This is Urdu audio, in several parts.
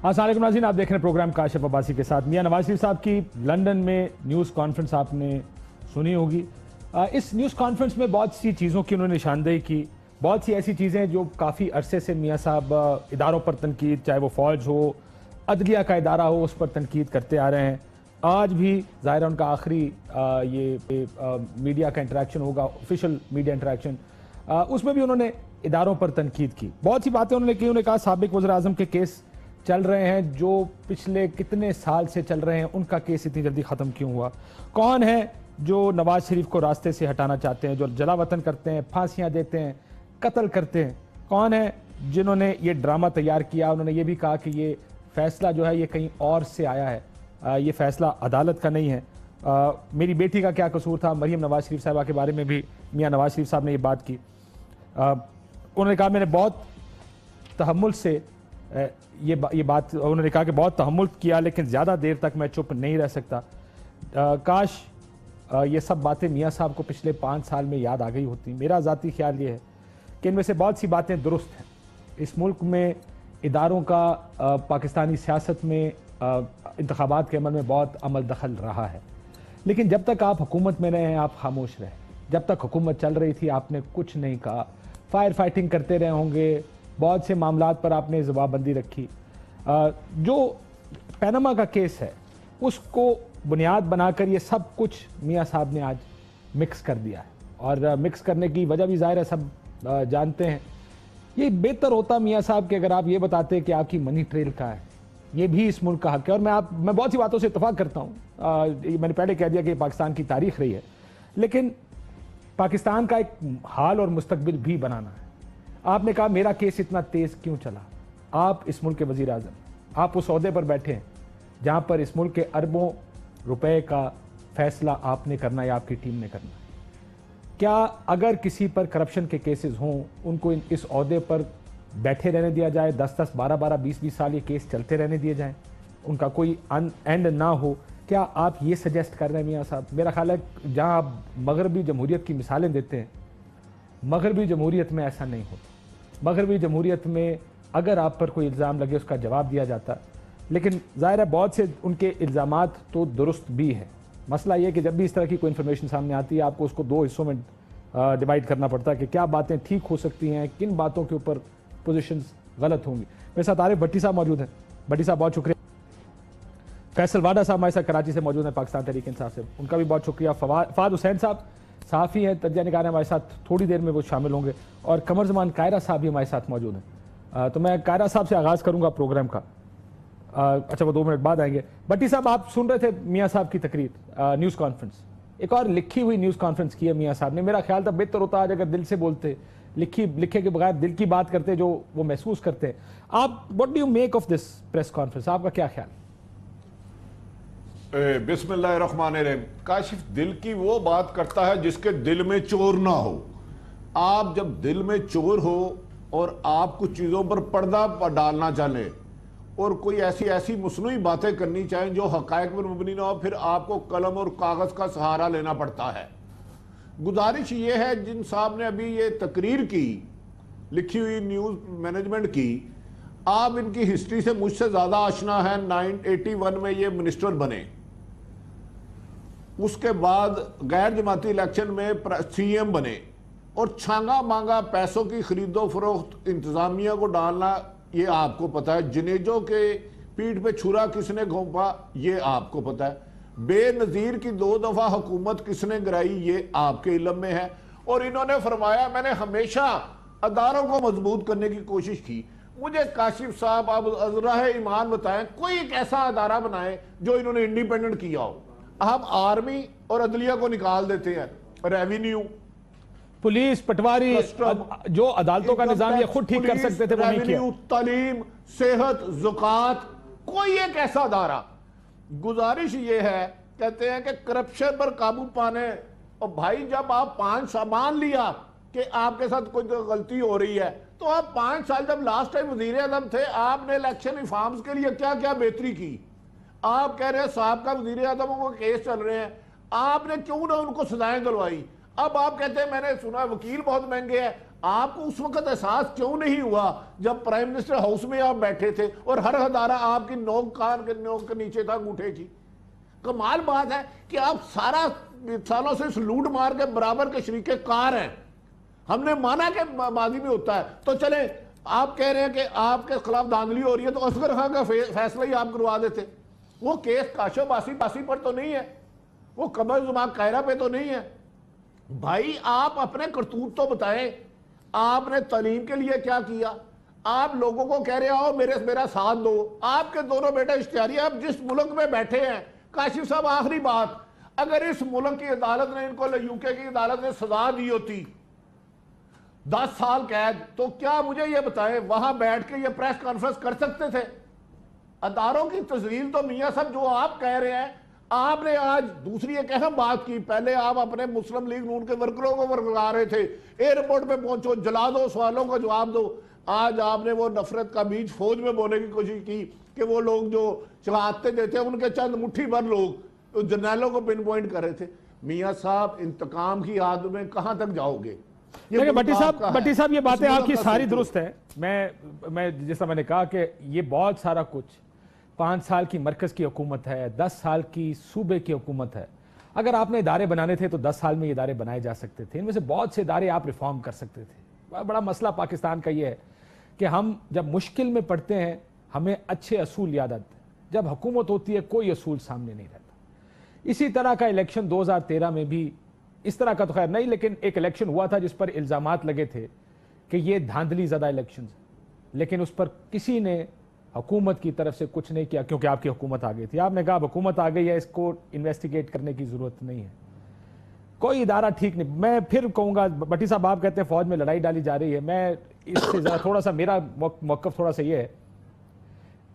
السلام علیکم ناظرین، آپ دیکھ رہے ہیں پروگرام کاشف عباسی کے ساتھ۔ میاں نواز شریف صاحب کی لندن میں نیوز کانفرنس آپ نے سنی ہوگی۔ اس نیوز کانفرنس میں بہت سی چیزوں کی انہوں نے نشاندہی کی، بہت سی ایسی چیزیں جو کافی عرصے سے میاں صاحب اداروں پر تنقید، چاہے وہ فوج ہو، عدلیہ کا ادارہ ہو، اس پر تنقید کرتے آ رہے ہیں۔ آج بھی ظاہر ہے ان کا آخری یہ میڈیا کا انٹریکشن ہوگا، آفیشیل میڈیا انٹریکشن، اس میں بھی انہوں نے اداروں پر تنقید کی۔ بہت سی باتیں انہوں نے کی۔ انہوں نے کہا سابق وزیر اعظم کے کیس چل رہے ہیں جو پچھلے کتنے سال سے چل رہے ہیں، ان کا کیس اتنی جلدی ختم کیوں ہوا؟ کون ہے جو نواز شریف کو راستے سے ہٹانا چاہتے ہیں، جو جلا وطن کرتے ہیں، پھانسیاں دیتے ہیں، قتل کرتے ہیں؟ کون ہے جنہوں نے یہ ڈرامہ تیار کیا؟ انہوں نے یہ بھی کہا کہ یہ فیصلہ جو ہے یہ کہیں اور سے آیا ہے، یہ فیصلہ عدالت کا نہیں ہے۔ میری بیٹی کا کیا قصور تھا؟ مریم نواز شریف صاحبہ کے بارے میں بھی میاں نواز شریف صاحب نے یہ بات کی۔ انہوں نے کہا میں نے بہت تحمل سے یہ بات، انہوں نے کہا کہ بہت تحمل کیا لیکن زیادہ دیر تک میں چپ نہیں رہ سکتا۔ کاش یہ سب باتیں میاں صاحب کو پچھلے 5 سال میں یاد آ گئی ہوتی۔ میرا ذاتی خیال یہ ہے کہ ان میں سے بہت سی باتیں درست ہیں۔ اس ملک میں اداروں کا پاکستانی سیاست میں انتخابات کے عمل میں بہت عمل دخل رہا ہے، لیکن جب تک آپ حکومت میں رہے ہیں آپ خاموش رہے۔ جب تک حکومت چل رہی تھی آپ نے کچھ نہیں کہا، فائر فائٹنگ کرتے رہے ہوں گے، بہت سے معاملات پر آپ نے زبان بندی رکھی۔ جو پینما کا کیس ہے اس کو بنیاد بنا کر یہ سب کچھ میاں صاحب نے آج مکس کر دیا ہے، اور مکس کرنے کی وجہ بھی ظاہر ہے سب جانتے ہیں۔ یہ بہتر ہوتا میاں صاحب کہ اگر آپ یہ بتاتے کہ آپ کی منی ٹریل کہاں ہے، یہ بھی اس ملک کا حق ہے۔ اور میں بہت سی باتوں سے اتفاق کرتا ہوں، میں نے پہلے کہہ دیا کہ پاکستان کی تاریخ رہی ہے، لیکن پاکستان کا ایک حال اور مستقبل بھی بنانا ہے۔ آپ نے کہا میرا کیس اتنا تیز کیوں چلا؟ آپ اس ملک کے وزیر اعظم، آپ اس عہدے پر بیٹھے ہیں جہاں پر اس ملک کے اربوں روپے کا فیصلہ آپ نے کرنا ہے یا آپ کی ٹیم نے کرنا ہے۔ کیا اگر کسی پر کرپشن کے کیسز ہوں ان کو اس عہدے پر بیٹھے رہنے دیا جائے، 10 12 12 20 سال یہ کیس چلتے رہنے دیے جائیں، ان کا کوئی اینڈ نہ ہو؟ کیا آپ یہ سجیسٹ کر رہے ہیں میاں صاحب؟ میرا خیال ہے جہاں آپ مغربی جمہوریت کی مثالیں دیتے ہیں، مغربی جمہوریت میں ایسا نہیں ہوتا۔ مغربی جمہوریت میں اگر آپ پر کوئی الزام لگے اس کا جواب دیا جاتا، لیکن ظاہر ہے بہت سے ان کے الزامات تو درست بھی ہیں۔ مسئلہ یہ کہ جب بھی اس طرح کی کوئی انفارمیشن سامنے آتی ہے آپ کو اس کو 2 حصوں میں ڈیوائیڈ کرنا پڑتا ہے کہ کیا باتیں ٹھیک ہو سکتی ہیں، کن باتوں کے اوپر پوزیشنز غلط ہوں گی۔ میرے ساتھ عارف بھٹی صاحب موجود ہیں۔ بھٹی صاحب بہت شکریہ۔ فیصل واڈا صاحب ہمارے ساتھ کراچی سے موجود ہیں، پاکستان تحریک انصاف سے، ان کا بھی بہت شکریہ۔ فہد حسین صاحب صحافی ہیں، تجزیہ نگار ہیں، ہمارے ساتھ تھوڑی دیر میں وہ شامل ہوں گے، اور قمر زمان قاہرہ صاحب بھی ہمارے ساتھ موجود ہیں۔ تو میں قاہرہ صاحب سے آغاز کروں گا پروگرام کا۔ اچھا وہ 2 منٹ بعد آئیں گے۔ بھٹی صاحح آپ سن رہے تھے میاں صاحب کی تقریر، نیوز کانفرنس، ایک اور لکھی ہوئی نیوز کانفرنس کی ہے میاں صاحب نے۔ میرا خیال تھا بہتر ہوتا آج اگر دل سے بولتے، لکھے کے بغیر دل کی بات کرتے جو وہ محسوس کرتے ہیں۔ آپ what do you make of this press conference? آپ کا کیا خیال؟ بسم اللہ الرحمن الرحیم۔ کاشف دل کی وہ بات کرتا ہے جس کے دل میں چور نہ ہو۔ آپ جب دل میں چور ہو اور آپ کچھ چیزوں پر پردہ ڈالنا چاہیں اور کوئی ایسی مصنوعی باتیں کرنی چاہیں جو حقائق پر مبنی نہ ہو، پھر آپ کو قلم اور کاغذ کا سہارا لینا پڑتا ہے۔ گزارش یہ ہے جن صاحب نے ابھی یہ تقریر کی، لکھی ہوئی نیوز مینجمنٹ کی، آپ ان کی ہسٹری سے مجھ سے زیادہ آشنا ہے۔ 1981 میں یہ منسٹر بنے، اس کے بعد غیر جماعتی الیکشن میں سی ایم بنے، اور چھانگا مانگا پیسوں کی خرید و فروخت انتظامیہ کو ڈالنا یہ آپ کو پتا ہے۔ جنیجوں کے پیٹھ پہ چھرا کس نے گھونپا یہ آپ کو پتا ہے۔ بے نظیر کی 2 دفعہ حکومت کس نے گرائی یہ آپ کے علم میں ہے۔ اور انہوں نے فرمایا میں نے ہمیشہ اداروں کو مضبوط کرنے کی کوشش کی۔ مجھے کاشف صاحب آپ ذرا ایمان بتائیں کوئی ایک ایسا ادارہ بنائیں جو انہوں نے انڈیپینڈنٹ کیا ہو۔ ہم آرمی اور عدلیہ کو نکال دیتے ہیں، ریونیو، پولیس، پٹواری، جو عدالتوں کا نظام یہ خود ٹھیک کر سکتے تھے وہ نہیں کیا۔ تعلیم، صحت، زکوٰۃ، کوئی ایک ایسا ادارہ۔ گزارش یہ ہے، کہتے ہیں کہ کرپشن پر قابو پانے، اور بھائی جب آپ 5 سال مان لیا کہ آپ کے ساتھ کوئی غلطی ہو رہی ہے، تو آپ 5 سال جب لاسٹ ٹائم وزیر اعظم تھے آپ نے الیکشن ریفارمز کے لیے کیا کیا بہتری کی؟ آپ کہہ رہے ہیں صاحب کا وزیر اعظموں کو کیس چل رہے ہیں، آپ نے کیوں نہ ان کو سزائیں دلوائی؟ اب آپ کہتے ہیں میں نے سنا وکیل بہت مہنگے ہیں. آپ کو اس وقت احساس کیوں نہیں ہوا جب پرائم منسٹر ہاؤس میں آپ بیٹھے تھے اور ہر ادارہ آپ کی نوک کان کے نوک کے نیچے تھا انگوٹھے کی؟ کمال بات ہے کہ آپ سارا سالوں سے لوٹ مار کے برابر کے شریک کار ہیں. ہم نے مانا کہ ماضی میں ہوتا ہے. تو چلیں آپ کہہ رہے ہیں کہ آپ کے خلاف دھاندلی ہو رہی ہے تو اصغر خان کا فیصلہ ہی آپ کروا دیتے. وہ کیس کاشف باسی پر تو نہیں ہے, وہ قمر زمان قاہرہ پہ تو نہیں ہے. بھائی آپ اپنے کرتوت تو بتائیں. آپ نے تعلیم کے لیے کیا کیا؟ آپ لوگوں کو کہہ رہے ہو میرا ساتھ دو. آپ کے دونوں بیٹے اشتہاری آپ جس ملک میں بیٹھے ہیں. کاشف صاحب آخری بات, اگر اس ملک کی عدالت نے ان کو یوکے کی عدالت نے سزا دی ہوتی 10 سال قید, تو کیا مجھے یہ بتائیں وہاں بیٹھ کے یہ پریس کانفرنس کر سکتے تھے؟ اداروں کی تذلیل تو میاں صاحب جو آپ کہہ رہے ہیں, آپ نے آج دوسری ایک اہم بات کی. پہلے آپ اپنے مسلم لیگ نون کے ورکروں کو ورگلا رہے تھے, ایئرپورٹ پہ پہنچو جلا دو, سوالوں کا جواب دو. آج آپ نے وہ نفرت کا بیج فوج میں بونے کی کوشش کی کہ وہ لوگ جو شہادتیں دیتے ہیں ان کے چند مٹھی بھر لوگ جرنیلوں کو پن پوائنٹ کر رہے تھے. میاں صاحب انتقام کی عادت میں کہاں تک جاؤ گے؟ بٹی صاحب یہ باتیں آپ کی ساری درست ہے. میں جس طرح میں نے کہا کہ یہ بہت سارا کچھ 5 سال کی مرکز کی حکومت ہے, 10 سال کی صوبے کی حکومت ہے. اگر آپ نے ادارے بنانے تھے تو 10 سال میں یہ ادارے بنائے جا سکتے تھے. ان میں سے بہت سے ادارے آپ ریفارم کر سکتے تھے. بڑا مسئلہ پاکستان کا یہ ہے کہ ہم جب مشکل میں پڑتے ہیں ہمیں اچھے اصول یاد آتے ہیں, جب حکومت ہوتی ہے کوئی اصول سامنے نہیں رہتا. اسی طرح کا الیکشن 2013 میں بھی, اس طرح کا تو خیر نہیں, لیکن ایک الیکشن ہوا تھا جس پر الزامات لگے تھے کہ یہ دھاندلی زدہ الیکشن, لیکن اس پر کسی نے حکومت کی طرف سے کچھ نہیں کیا کیونکہ آپ کی حکومت آ گئی تھی. آپ نے کہا حکومت آ گئی ہے, اس کو انویسٹیگیٹ کرنے کی ضرورت نہیں ہے, کوئی ادارہ ٹھیک نہیں. میں پھر کہوں گا, بٹی صاحب آپ کہتے ہیں فوج میں لڑائی ڈالی جا رہی ہے, میں اس سے ذرا تھوڑا سا میرا موقف تھوڑا سا یہ ہے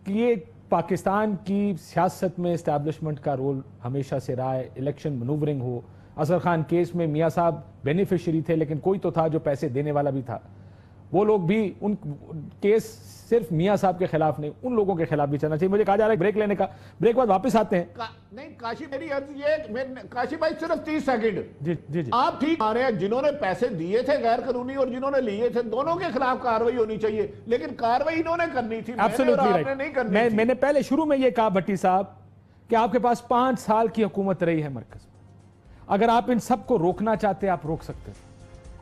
کہ یہ پاکستان کی سیاست میں اسٹیبلشمنٹ کا رول ہمیشہ سے رہا ہے. الیکشن منورنگ ہو, اصغر خان کیس میں میاں صاحب بینیفیشری تھے لیکن کوئی تو تھا جو پیسے دینے والا بھی تھا. وہ لوگ بھی, ان کیس صرف میاں صاحب کے خلاف نہیں, ان لوگوں کے خلاف بھی چلنا چاہیے. مجھے کہا جا رہا ہے بریک لینے کا, بریک بعد واپس آتے ہیں. نہیں کاشی, میری عرض یہ, کاشی بھائی صرف 30 سیکنڈ. جی آپ ٹھیک آ رہے ہیں, جنہوں نے پیسے دیے تھے غیر قانونی اور جنہوں نے لیے تھے, دونوں کے خلاف کاروائی ہونی چاہیے, لیکن کاروائی انہوں نے کرنی تھی, میں نے پہلے شروع میں یہ کہا بھٹی صاحب کہ آپ کے پاس 5 سال کی حکومت رہی ہے مرکز میں. اگر آپ ان سب کو روکنا چاہتے آپ روک سکتے تھے.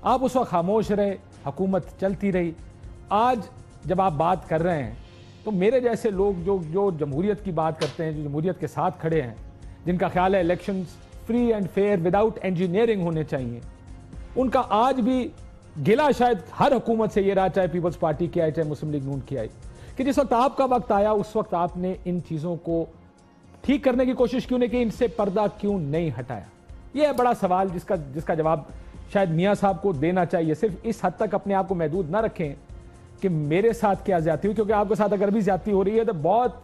آپ اس وقت خاموش رہے, حکومت چلتی رہی. آج جب آپ بات کر رہے ہیں تو میرے جیسے لوگ جو جمہوریت کی بات کرتے ہیں, جو جمہوریت کے ساتھ کھڑے ہیں, جن کا خیال ہے elections free and fair without engineering ہونے چاہیے, ان کا آج بھی گلہ شاید ہر حکومت سے یہ رہا, چاہے پیپلز پارٹی کی آئی چاہے مسلم لیگ نون کی آئی, کہ جس وقت آپ کا وقت آیا اس وقت آپ نے ان چیزوں کو ٹھیک کرنے کی کوشش کیوں نہیں کی, ان سے پردہ کیوں نہیں ہٹایا. یہ ہے بڑا سوال جس کا جواب شاید میاں صاحب کو دینا چاہیے. صرف اس حد تک اپنے آپ کو محدود نہ رکھیں کہ میرے ساتھ کیا زیادتی ہوئی, کیونکہ آپ کے ساتھ اگر بھی زیادتی ہو رہی ہے تو بہت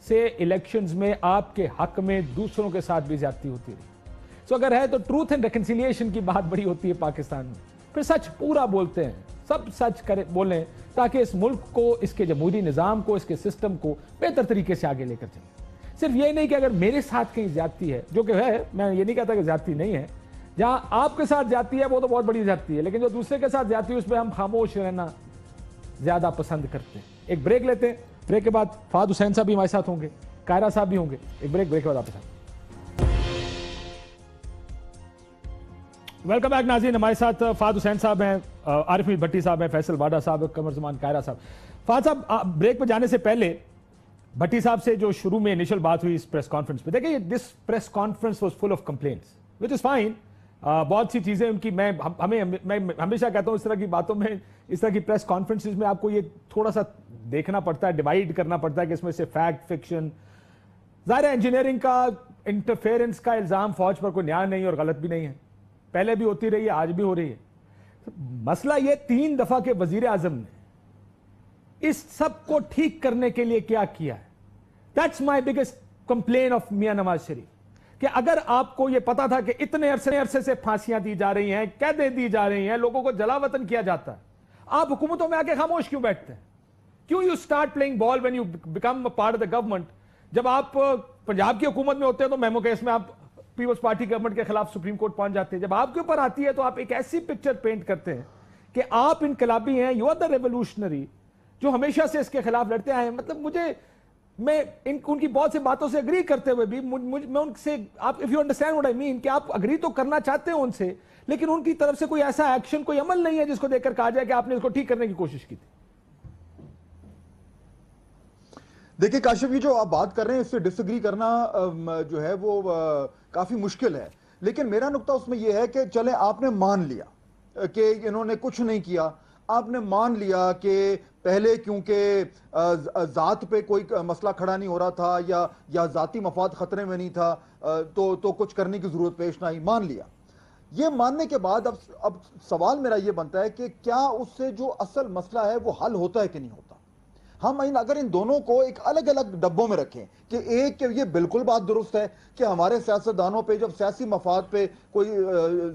سے الیکشنز میں آپ کے حق میں دوسروں کے ساتھ بھی زیادتی ہوتی رہی. سو اگر ہے تو ٹروتھ اینڈ ریکنسیلیشن کی بات بڑی ہوتی ہے پاکستان میں. پھر سچ پورا بولتے ہیں, سب سچ بولیں تاکہ اس ملک کو, اس کے جمہوری نظام کو, اس کے سسٹم کو بہتر طریقے سے آگے لے کر چلیں. صرف یہ نہیں کہ اگر میرے ساتھ کہیں زیادتی ہے, جو کہ ہے, میں یہ نہیں کہتا کہ زیادتی نہیں ہے, جہاں آپ کے ساتھ زیادتی ہے وہ تو بہت بڑی زیادتی ہے, لیکن جو دوسرے کے ساتھ زیادتی ہے اس پہ ہم خاموش رہنا زیادہ پسند کرتے ہیں. ایک بریک لیتے ہیں, بریک کے بعد فہد حسین صاحب بھی ہمارے ساتھ ہوں گے, قاہرہ صاحب بھی ہوں گے. ایک بریک کے بعد واپس آتے ہیں. ویلکم بیک ناظرین, ہمارے ساتھ فہد حسین صاحب ہیں, عارف میر بھٹی صاحب ہیں, فیصل واڈا صاحب, قمر زمان قاہرہ صاحب. فہد صاحب, بریک پہ جانے سے پہلے بھٹی صاحب سے جو شروع میں انیشل بات ہوئی اس پریس کانفرنس پہ, دیکھیں this press conference was full of complaints which is fine. بہت سی چیزیں ان کی, میں ہمیشہ کہتا ہوں اس طرح کی باتوں میں, اس طرح کی پریس کانفرنسز میں آپ کو یہ تھوڑا سا دیکھنا پڑتا ہے, ڈیوائیڈ کرنا پڑتا ہے کہ اس میں سے فیکٹ فکشن. ظاہر ہے انجینئرنگ کا, انٹرفیئرنس کا الزام فوج پر کوئی نیا نہیں اور غلط بھی نہیں ہے, پہلے بھی ہوتی رہی ہے, آج بھی ہو رہی ہے. مسئلہ یہ 3 دفعہ کے وزیر اعظم نے اس سب کو ٹھیک کرنے کے لیے کیا کیا ہے. That's my biggest complain of Mian Nawaz شریف, کہ اگر آپ کو یہ پتا تھا کہ اتنے عرصے سے پھانسیاں دی جا رہی ہیں, قیدیں دی جا رہی ہیں, لوگوں کو جلا وطن کیا جاتا ہے, آپ حکومتوں میں آ کے خاموش کیوں بیٹھتے ہیں؟ کیوں you start playing ball when you become part of the government? جب آپ پنجاب کی حکومت میں ہوتے ہیں تو میمو کیس میں آپ پیپلز پارٹی گورنمنٹ کے خلاف سپریم کورٹ پہنچ جاتے ہیں. جب آپ کے اوپر آتی ہے تو آپ ایک ایسی پکچر پینٹ کرتے ہیں کہ آپ انقلابی ہیں, یو آر دا ریولوشنری, جو ہمیشہ سے اس کے خلاف لڑتے آئے ہیں. مطلب میں ان کی بہت سی باتوں سے اگری کرتے ہوئے بھی میں ان سے, آپ if you understand what I mean, کہ آپ اگری تو کرنا چاہتے ہیں ان سے, لیکن ان کی طرف سے کوئی ایسا ایکشن, کوئی عمل نہیں ہے جس کو دیکھ کر کہا جائے کہ آپ نے اس کو ٹھیک کرنے کی کوشش کی تھی. دیکھیں کاشف, یہ جو آپ بات کر رہے ہیں اس سے ڈس ایگری کرنا جو ہے وہ کافی مشکل ہے, لیکن میرا نقطہ اس میں یہ ہے کہ چلیں آپ نے مان لیا کہ انہوں نے کچھ نہیں کیا, آپ نے مان لیا کہ پہلے کیونکہ ذات پہ کوئی مسئلہ کھڑا نہیں ہو رہا تھا یا ذاتی مفاد خطرے میں نہیں تھا تو کچھ کرنے کی ضرورت پیش نہ آئی, مان لیا. یہ ماننے کے بعد اب سوال میرا یہ بنتا ہے کہ کیا اس سے جو اصل مسئلہ ہے وہ حل ہوتا ہے کہ نہیں ہوتا. ہم اگر ان دونوں کو ایک الگ الگ ڈبوں میں رکھیں کہ ایک کہ یہ بالکل بات درست ہے کہ ہمارے سیاستدانوں پہ جب سیاسی مفاد پہ کوئی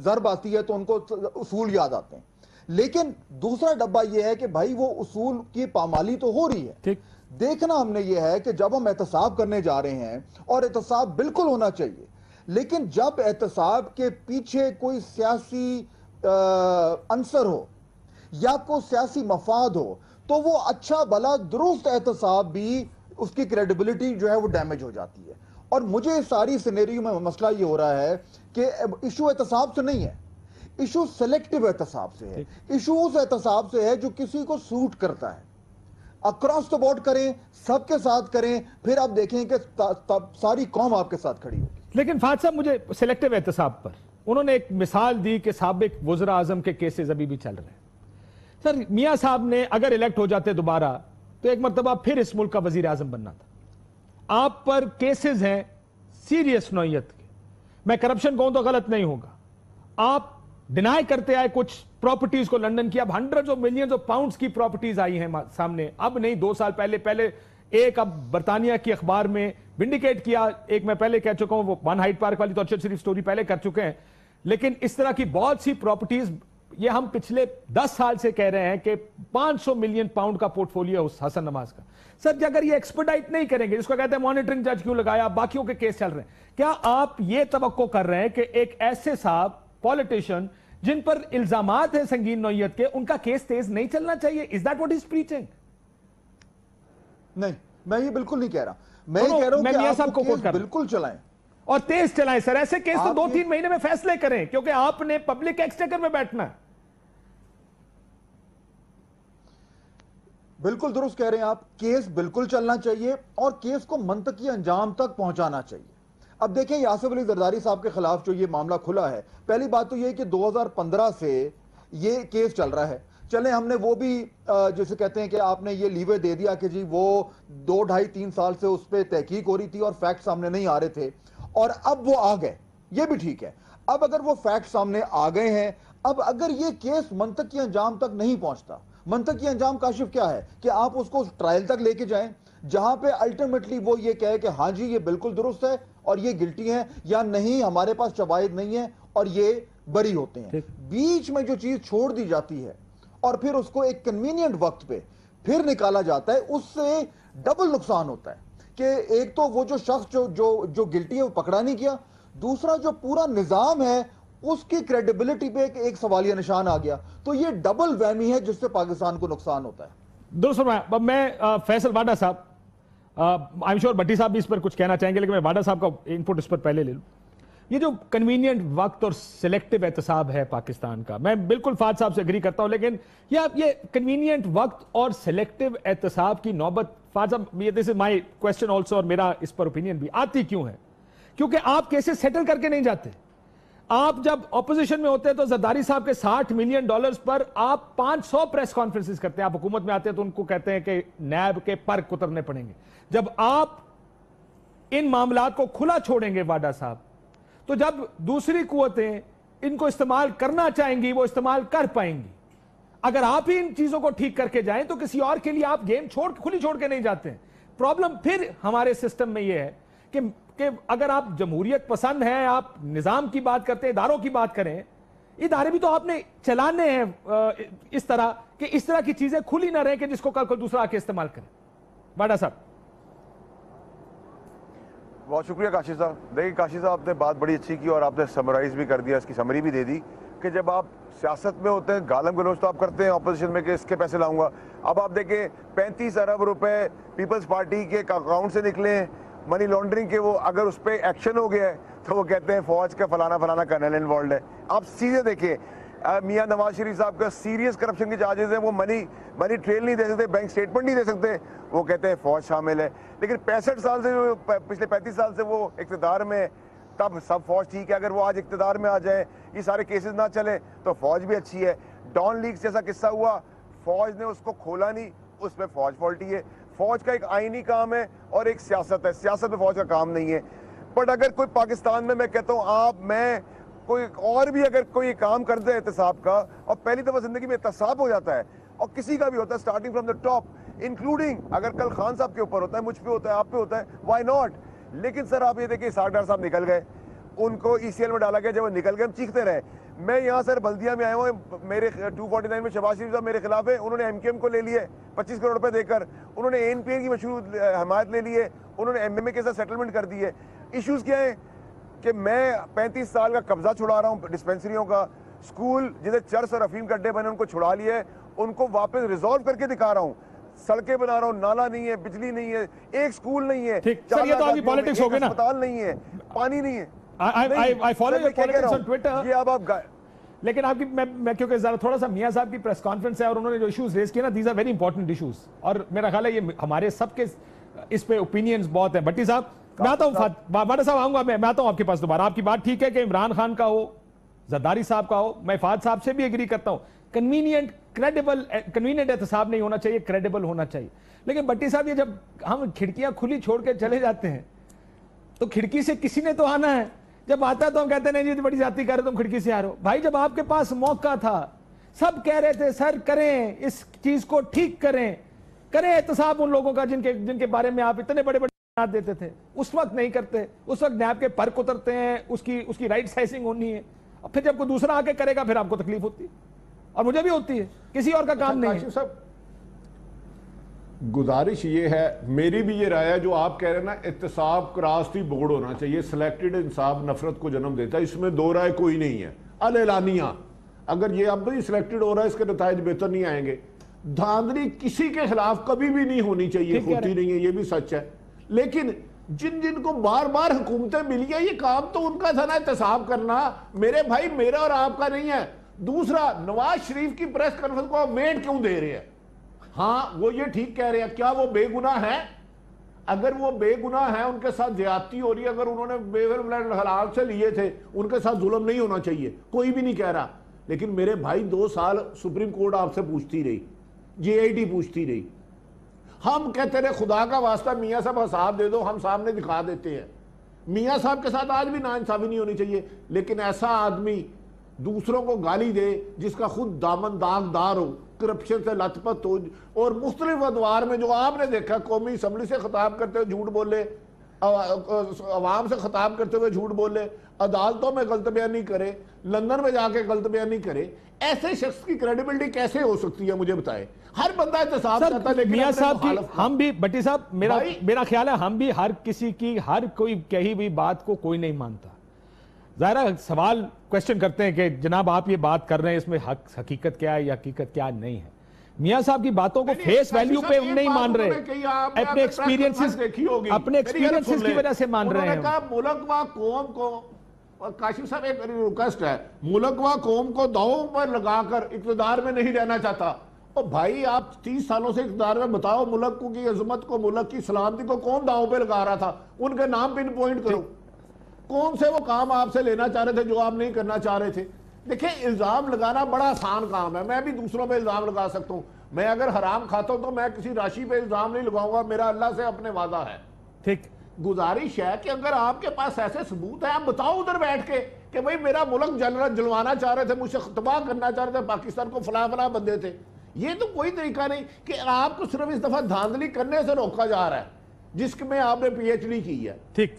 ضرب آتی ہے تو ان کو اصول یاد آتے ہیں, لیکن دوسرا ڈبہ یہ ہے کہ بھائی وہ اصول کی پامالی تو ہو رہی ہے. دیکھنا ہم نے یہ ہے کہ جب ہم احتساب کرنے جا رہے ہیں, اور احتساب بالکل ہونا چاہیے, لیکن جب احتساب کے پیچھے کوئی سیاسی عنصر ہو یا کوئی سیاسی مفاد ہو تو وہ اچھا بھلا درست احتساب بھی اس کی کریڈیبلٹی جو ہے وہ ڈیمیج ہو جاتی ہے. اور مجھے ساری سینیریو میں مسئلہ یہ ہو رہا ہے کہ ایشو احتساب سے نہیں ہے, ایشو سلیکٹیو احتساب سے ہے, ایشو اس احتساب سے ہے جو کسی کو سوٹ کرتا ہے. اکراس دا بورڈ کریں, سب کے ساتھ کریں, پھر آپ دیکھیں کہ ساری قوم آپ کے ساتھ کھڑی ہوگی. لیکن فہد صاحب, مجھے سلیکٹیو احتساب پر انہوں نے ایک مثال دی کہ سابق وزراء اعظم کے کیسز ابھی بھی چل رہے ہیں. سر, میاں صاحب نے اگر الیکٹ ہو جاتے دوبارہ تو ایک مرتبہ پھر اس ملک کا وزیر اعظم بننا تھا. آپ پر کیسز ہیں سیریس نوعیت کے, میں کرپشن کہوں تو غلط نہیں ہوگا. آپ ڈینائی کرتے آئے کچھ پراپرٹیز کو لنڈن کی, اب hundreds of millions of pounds کی پراپرٹیز آئی ہیں سامنے, اب نہیں 2 سال پہلے ایک اب برطانیہ کی اخبار میں ونڈیکیٹ کیا, ایک میں پہلے کہہ چکا ہوں, وہ ون ہائٹ پارک والی تو ارشد شریف سٹوری پہلے کر چکے ہیں, لیکن اس طرح کی بہت سی پراپرٹیز, یہ ہم پچھلے 10 سال سے کہہ رہے ہیں کہ 500 ملین پاؤنڈ کا پورٹ فولیو ہے اس حسن نواز کا. سر, اگر یہ ایکسپرڈائٹ نہیں کریں گے, جس کو کہتے ہیں مانیٹرنگ جج کیوں لگایا, باقیوں کے کیس چل رہے ہیں, کیا آپ یہ توقع کر رہے ہیں کہ ایک ایسے صاحب پولیٹیشین جن پر الزامات ہیں سنگین نوعیت کے, ان کا کیس تیز نہیں چلنا چاہیے؟ Is that what is preaching? نہیں, میں یہ بالکل نہیں کہہ رہا. میں یہ کہہ رہا ہوں کہ آپ کو کیس بالکل چلائیں اور تیز چلائیں. سر, ایسے کیس تو 2-3 مہینے میں فیصلے کریں, کیونکہ آپ نے پبلک ایکسچیکر میں بیٹھنا ہے. بالکل درست کہہ رہے ہیں آپ, کیس بالکل چلنا چاہیے اور کیس کو منطقی انجام تک پہنچانا چاہیے. اب دیکھیں آصف علی زرداری صاحب کے خلاف جو یہ معاملہ کھلا ہے, پہلی بات تو یہ کہ 2015 سے یہ کیس چل رہا ہے. چلیں ہم نے وہ بھی جسے کہتے ہیں کہ آپ نے یہ لیوے دے دیا کہ جی وہ 2-2.5-3 سال سے اس پہ تحقیق ہو رہی تھی اور فیکٹ سامنے نہیں آ رہے تھے, اور اب وہ آ گئے, یہ بھی ٹھیک ہے. اب اگر وہ فیکٹ سامنے آ گئے ہیں, اب اگر یہ کیس منطقی انجام تک نہیں پہنچتا, منطقی انجام کاشف کیا ہے کہ آپ اس کو ٹرائل تک لے کے جائیں جہاں پہ الٹیمیٹلی وہ یہ کہے کہ ہاں جی یہ بالکل درست ہے اور یہ گلٹی ہیں, یا نہیں ہمارے پاس شواہد نہیں ہے اور یہ بری ہوتے ہیں. بیچ میں جو چیز چھوڑ دی جاتی ہے اور پھر اس کو ایک کنوینینٹ وقت پہ پھر نکالا جاتا ہے, اس سے ڈبل نقصان ہوتا ہے کہ ایک تو وہ جو شخص جو گلٹی ہے وہ پکڑا نہیں کیا, دوسرا جو پورا نظام ہے اس کی کریڈیبلٹی پہ ایک سوالیہ نشان آ گیا. تو یہ ڈبل وہمی ہے جس سے پاکستان کو نقصان ہوتا ہے. درست فرمایا. اب میں فیصل واڈا صاحب, آئی ایم شیور بٹی صاحب بھی اس پر کچھ کہنا چاہیں گے, لیکن میں واڈا صاحب کا انپٹ اس پر پہلے لے لوں. یہ جو کنوینینٹ وقت اور سلیکٹیو احتساب ہے پاکستان کا, میں بالکل فہد صاحب سے اگری کرتا ہوں, لیکن یہ کنوینینٹ وقت اور سلیکٹیو احتساب کی نوبت, فہد صاحب دس از مائی کوسچن آلسو, اور میرا اس پر اوپینین بھی, آتی کیوں ہے؟ کیونکہ آپ کیسے سیٹل کر کے نہیں جاتے. آپ جب اپوزیشن میں ہوتے ہیں تو زرداری صاحب کے $60 ملین پر آپ 500 پریس کانفرنسز کرتے ہیں. آپ حکومت میں آتے ہیں تو ان کو کہتے ہیں کہ نیب کے پر کترنے پڑیں گے. جب آپ ان معاملات کو کھلا چھوڑیں گے واڈا صاحب, تو جب دوسری قوتیں ان کو استعمال کرنا چاہیں گی وہ استعمال کر پائیں گی. اگر آپ ہی ان چیزوں کو ٹھیک کر کے جائیں تو کسی اور کے لیے آپ گیم کھلی چھوڑ کے نہیں جاتے ہیں. پرابلم پھر ہمارے سسٹم میں یہ ہے کہ اگر آپ جمہوریت پسند ہیں, آپ نظام کی بات کرتے ہیں, اداروں کی بات کریں, ادارے بھی تو آپ نے چلانے ہیں اس طرح کہ اس طرح کی چیزیں کھلی نہ رہیں کہ جس کو کل کوئی دوسرا آ کے استعمال کرے. واڈا صاحب. بہت شکریہ کاشف صاحب. دیکھیں کاشف صاحب آپ نے بات بڑی اچھی کی اور آپ نے سمرائز بھی کر دیا, اس کی سمری بھی دے دی کہ جب آپ سیاست میں ہوتے ہیں گالم گلوچ تو آپ کرتے ہیں اپوزیشن میں کہ اس کے پیسے لاؤں گا. اب آپ دیکھیں 35 ارب روپے پیپلز پارٹی کے اکاؤنٹ سے نکلے ہیں منی لانڈرنگ کے, وہ اگر اس پہ ایکشن ہو گیا ہے تو وہ کہتے ہیں فوج کا فلانا کرنل انوالوڈ ہے. آپ سیدھے دیکھیں میاں نواز شریف صاحب کا سیریس کرپشن کے چارجز ہیں, وہ منی ٹریل نہیں دے سکتے, بینک سٹیٹمنٹ نہیں دے سکتے, وہ کہتے ہیں فوج شامل ہے. لیکن 65 سال سے پچھلے 35 سال سے وہ اقتدار میں, تب سب فوج ٹھیک ہے. اگر وہ آج اقتدار میں آ جائیں, یہ سارے کیسز نہ چلیں تو فوج بھی اچھی ہے. ڈان لیکس جیسا قصہ ہوا, فوج نے اس کو کھولا نہیں, اس میں فوج فالٹی ہے. فوج کا ایک آئینی کام ہے اور ایک سیاست ہے, سیاست میں فوج کا کام نہیں ہے. بٹ اگر کوئی پاکستان میں کہتا ہوں میں کوئی اور بھی اگر کوئی کام کر دے احتساب کا, اور پہلی دفعہ زندگی میں احتساب ہو جاتا ہے, اور کسی کا بھی ہوتا ہے starting from the top, including اگر کل خان صاحب کے اوپر ہوتا ہے, مجھ پہ ہوتا ہے, آپ پہ ہوتا ہے, وائی ناٹ. لیکن سر آپ یہ دیکھیں اسحاق ڈار صاحب نکل گئے, ان کو ای سی ایل میں ڈالا گیا, جب وہ نکل گئے ہم چیختے رہے. میں یہاں سر بلدیہ میں آیا ہوں, میرے 249 میں شہباز شریف صاحب میرے خلاف ہے, انہوں نے ایم کیو ایم کو لے لیے 25 کروڑ روپے دے کر, انہوں نے این پی اے کی مشروع حمایت لے لی ہے, انہوں نے ایم ایم اے کے ساتھ سیٹلمنٹ کر دی ہے. ایشوز کیا ہیں کہ میں 35 سال کا قبضہ چھڑا رہا ہوں ڈسپینسریوں کا, اسکول جنہیں چرس اور افیم کے اڈے بنے ان کو چھڑا لیا ہے, ان کو واپس ریزالو کر کے دکھا رہا ہوں. سڑکیں بنا رہا ہوں, نالا نہیں ہے, بجلی نہیں ہے, ایک اسکول نہیں ہے, اسپتال نہیں ہے, پانی نہیں ہے. لیکن آپ کی میں کیونکہ ذرا تھوڑا سا میاں صاحب کی پریس کانفرنس ہے اور انہوں نے جو ایشوز ریز کیے نا, these are very important issues, اور میرا خیال ہے یہ ہمارے سب کے اس پہ اوپینینز بہت ہیں. بھٹی صاحب میں آتا ہوں, باٹا صاحب آؤں گا, میں آتا ہوں آپ کے پاس دوبارہ. آپ کی بات ٹھیک ہے کہ عمران خان کا ہو, زرداری صاحب کا ہو, میں فہد صاحب سے بھی ایگری کرتا ہوں, کنوینئنٹ احتساب نہیں ہونا چاہیے, کریڈیبل ہونا چاہیے. لیکن بھٹی صاحب یہ جب ہم کھڑکیاں کھلی چھوڑ کے چلے جاتے ہیں تو کھڑکی سے کسی نے تو آنا ہے, جب آتا ہے تو ہم کہتے ہیں نہیں جی بڑی زیادتی کر رہے تم کھڑکی سے آ رہے ہو. بھائی جب آپ کے پاس موقع تھا, سب کہہ رہے تھے سر کریں اس چیز کو, ٹھیک کریں احتساب ان لوگوں کا جن کے بارے میں آپ اتنے بڑے دیتے تھے, اس وقت نہیں کرتے. اس وقت نیب کے پر اترتے ہیں, اس کی رائٹ سائزنگ ہونی ہے, اور پھر جب کوئی دوسرا آ کے کرے گا پھر آپ کو تکلیف ہوتی ہے, اور مجھے بھی ہوتی ہے, کسی اور کا کام نہیں ہے. صاحب گزارش یہ ہے, میری بھی یہ رائے ہے جو آپ کہہ رہے ہیں نا, احتساب کراستی بورڈ ہونا چاہیے. سلیکٹڈ انصاف نفرت کو جنم دیتا ہے, اس میں دو رائے کوئی نہیں ہے. الاعلانیہ اگر یہ اب بھی سلیکٹڈ ہو رہا ہے, اس کے نتائج بہتر نہیں آئیں گے. دھاندلی کسی کے خلاف کبھی بھی نہیں ہونی چاہیے, ہوتی نہیں ہے, یہ بھی سچ ہے. لیکن جن کو بار بار حکومتیں ملی ہیں, یہ کام تو ان کا تھا نا احتساب کرنا. میرے بھائی میرا اور آپ کا نہیں ہے. دوسرا, نواز شریف کی پریس کانفرنس کو آپ ویٹ کیوں دے رہے ہیں؟ ہاں وہ یہ ٹھیک کہہ رہے ہیں, کیا وہ بے گناہ ہیں؟ اگر وہ بے گناہ ہیں, ان کے ساتھ زیادتی ہو رہی ہے, اگر انہوں نے بے حلال سے لیے تھے, ان کے ساتھ ظلم نہیں ہونا چاہیے, کوئی بھی نہیں کہہ رہا. لیکن میرے بھائی 2 سال سپریم کورٹ آپ سے پوچھتی رہی, جے آئی ٹی پوچھتی رہی, ہم کہتے رہے خدا کا واسطہ میاں صاحب حساب دے دو, ہم سامنے دکھا دیتے ہیں. میاں صاحب کے ساتھ آج بھی ناانصافی نہیں ہونی چاہیے. لیکن ایسا آدمی دوسروں کو گالی دے جس کا خود دامن داغدار ہو, کرپشن سے لت پت ہو, اور مختلف ادوار میں جو آپ نے دیکھا, قومی اسمبلی سے خطاب کرتے ہوئے جھوٹ بولے, عوام سے خطاب کرتے ہوئے جھوٹ بولے, عدالتوں میں غلط بیانی کرے, لندن میں جا کے غلط بیانی کرے, ایسے شخص کی کریڈیبلٹی کیسے ہو سکتی ہے مجھے بتائے؟ ہر بندہ احتساب کرتا ہے, لیکن میاں صاحب کی ہم بھی, بھٹی صاحب میرا خیال ہے ہم بھی ہر کسی کی ہر کوئی کہی ہوئی بات کو کوئی نہیں مانتا. ظاہرہ سوال کوشچن کرتے ہیں کہ جناب آپ یہ بات کر رہے ہیں, اس میں حقیقت کیا ہے یا حقیقت کیا نہیں ہے. میاں صاحب کی باتوں کو فیس ویلیو پہ ہم نہیں مان رہے, اپنے ایکسپیرینسز کی وجہ سے مان رہے ہیں. ملک و قوم کو, کاشف صاحب ایک ریکویسٹ ہے, ملک و قوم کو داؤں پر لگا کر اقتدار میں نہیں رہنا چاہتا. اور بھائی آپ 30 سالوں سے اقتدار میں, بتاؤ ملک کی عظمت کو, ملک کی سلامتی کو کون داؤں پہ لگا رہا تھا؟ ان کے نام پن پوائنٹ کرو, کون سے وہ کام آپ سے لینا چاہ رہے تھے جو آپ نہیں کرنا چاہ رہے تھے. دیکھیں الزام لگانا بڑا آسان کام ہے, میں بھی دوسروں پہ الزام لگا سکتا ہوں. میں اگر حرام کھاتا ہوں تو میں کسی راشی پہ الزام نہیں لگاؤں گا, میرا اللہ سے اپنے وعدہ ہے. ٹھیک, گزارش ہے کہ اگر آپ کے پاس ایسے ثبوت ہیں, آپ بتاؤ ادھر بیٹھ کے کہ بھئی میرا ملک جلوانا چاہ رہے تھے, مجھ سے تباہ کرنا چاہ رہے تھے, پاکستان کو فلاں بندے تھے. یہ تو کوئی طریقہ نہیں کہ آپ کو صرف اس دفعہ دھاندلی کرنے سے روکا جا رہا ہے جس میں آپ نے پی ایچ ڈی کی ہے.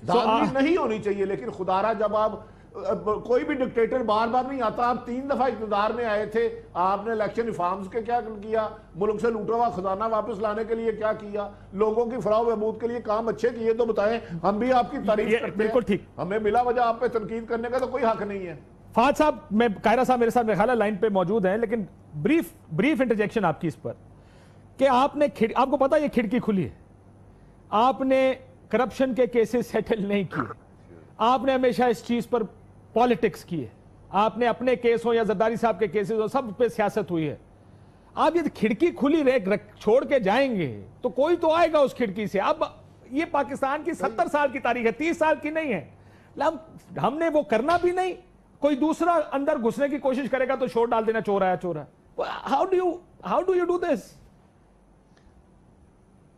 دھاندلی نہیں ہونی چاہیے, لیکن خدا را جب آپ کوئی بھی ڈکٹیٹر بار بار نہیں آتا. آپ 3 دفعہ اقتدار میں آئے تھے, آپ نے الیکشن ریفارمز کے کیا کیا, ملک سے لوٹا ہوا خزانہ واپس لانے کے لیے کیا کیا, لوگوں کی فلاح و بہبود کے لیے کام اچھے کیے تو بتائیں, ہم بھی آپ کی تعریف کرتے ہیں. بالکل ٹھیک, ہمیں بلا وجہ آپ پہ تنقید کرنے کا تو کوئی حق نہیں ہے. فہد صاحب, میں قاہرہ صاحب میرے ساتھ میرے خیال ہے لائن پہ موجود ہیں, لیکن بریف انٹرجیکشن آپ کی اس پر کہ آپ کو پتا یہ کھڑکی کھلی ہے, آپ نے کرپشن کے کیسز سیٹل نہیں کیے, آپ نے ہمیشہ اس چیز پر پالیٹکس کی ہے, آپ نے اپنے کیس ہو یا زرداری صاحب کے کیسز ہو سب پہ سیاست ہوئی ہے. آپ یہ کھڑکی کھلی چھوڑ کے جائیں گے تو کوئی تو آئے گا اس کھڑکی سے. اب یہ پاکستان کی 70 سال کی تاریخ ہے, 30 سال کی نہیں ہے. ہم نے وہ کرنا بھی نہیں, کوئی دوسرا اندر گھسنے کی کوشش کرے گا تو شور ڈال دینا چور ہے چور ہے. How do you do this?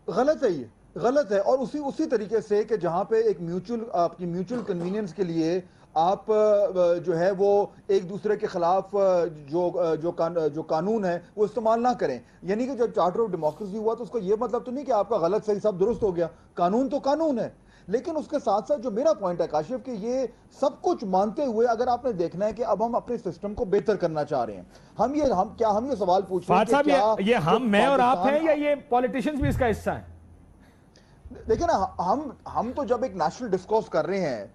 غلط ہے, یہ غلط ہے. اور اسی طریقے سے کہ جہاں پہ ایک میوچل کنوینئنس کے لیے آپ جو ہے وہ ایک دوسرے کے خلاف جو قانون ہے وہ استعمال نہ کریں. یعنی کہ جب چارٹر آف ڈیموکریسی ہوا تو اس کا یہ مطلب تو نہیں کہ آپ کا غلط صحیح سب درست ہو گیا, قانون تو قانون ہے. لیکن اس کے ساتھ ساتھ جو میرا پوائنٹ ہے کاشف کہ یہ سب کچھ مانتے ہوئے اگر آپ نے دیکھنا ہے کہ اب ہم اپنے سسٹم کو بہتر کرنا چاہ رہے ہیں, ہم یہ سوال پوچھ رہے ہیں کہ کیا یہ ہم میں اور آپ ہیں یا یہ پولیٹیشنز بھی اس کا حصہ ہیں؟ دیکھیں نا, ہم تو جب ایک نیشنل ڈسکورس کر رہے ہیں